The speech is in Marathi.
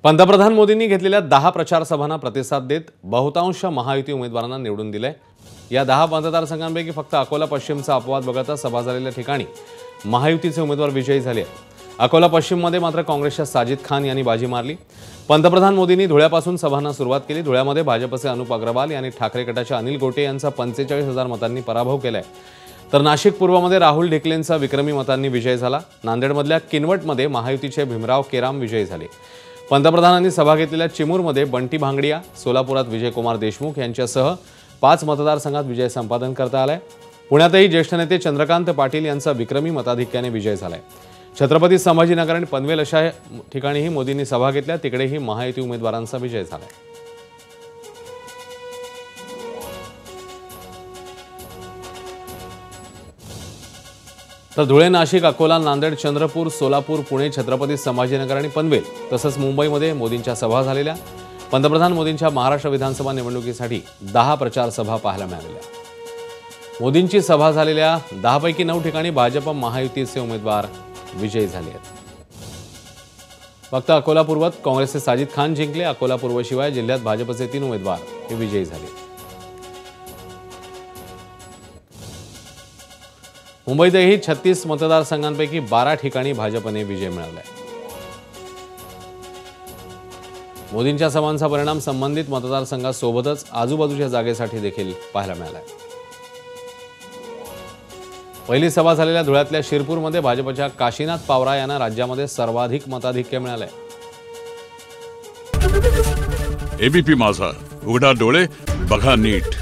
पंतप्रधान मोदींनी घेतलेल्या 10 प्रचार सभांना प्रतिसाद देत बहुतांश महायुती उमेदवारांना निवडून दिले। या 10 मतदारसंघांपैकी फक्त अकोला पश्चिमचा अपवाद वगळता सभा झालेल्या ठिकाणी महायुतीचे उमेदवार विजयी झाले। अकोला पश्चिममध्ये मात्र काँग्रेसच्या साजिद खान यांनी बाजी मारली। पंतप्रधान मोदींनी धुळ्यापासून सभांना सुरुवात केली। धुळ्यामध्ये भाजपचे अनुप अग्रवाल यांनी ठाकरे गटाच्या अनिल गोटे यांचा 45,000 मतांनी पराभव केलाय, तर नाशिक पूर्वमध्ये राहुल ढिकलेंचा विक्रमी मतांनी विजय झाला। नांदेडमधल्या किनवटमध्ये महायुतीचे भीमराव केराम विजयी झाले। पंतप्रधानांनी सभा घेतलेल्या चिमूरमध्ये बंटी भांगडिया, सोलापुरात विजयकुमार देशमुख यांच्यासह 5 मतदारसंघात विजय संपादन करता आलाय। पुण्यातही ज्येष्ठ नेते चंद्रकांत पाटील यांचा विक्रमी मताधिक्याने विजय झालाय। छत्रपती संभाजीनगर आणि पनवेल अशा ठिकाणीही मोदींनी सभा घेतल्या, तिकडेही महायुती उमेदवारांचा विजय झालाय। तर धुळे, नाशिक, अकोला, नांदेड, चंद्रपूर, सोलापूर, पुणे, छत्रपती संभाजीनगर आणि पनवेल तसंच मुंबईमध्ये मोदींच्या सभा झालेल्या। पंतप्रधान मोदींच्या महाराष्ट्र विधानसभा निवडणुकीसाठी 10 प्रचार सभा पाहायला मिळालेल्या। मोदींची सभा झालेल्या 10 पैकी 9 ठिकाणी भाजप महायुतीचे उमेदवार विजयी झाले आहेत। फक्त अकोला पूर्वात काँग्रेसचे साजिद खान जिंकले। अकोला पूर्वशिवाय जिल्ह्यात भाजपचे 3 उमेदवार हे विजयी झाले। मुंबईतही 36 मतदारसंघांपैकी 12 ठिकाणी भाजपने विजय मिळवलाय। मोदींच्या सभांचा परिणाम संबंधित मतदारसंघासोबतच आजूबाजूच्या जागेसाठी देखील पाहायला मिळालाय। पहिली सभा झालेल्या धुळ्यातल्या शिरपूरमध्ये भाजपच्या काशीनाथ पावरा यांना राज्यामध्ये सर्वाधिक मताधिक्य मिळालंय। एबीपी माझा, उघडा डोळे बघा नीट।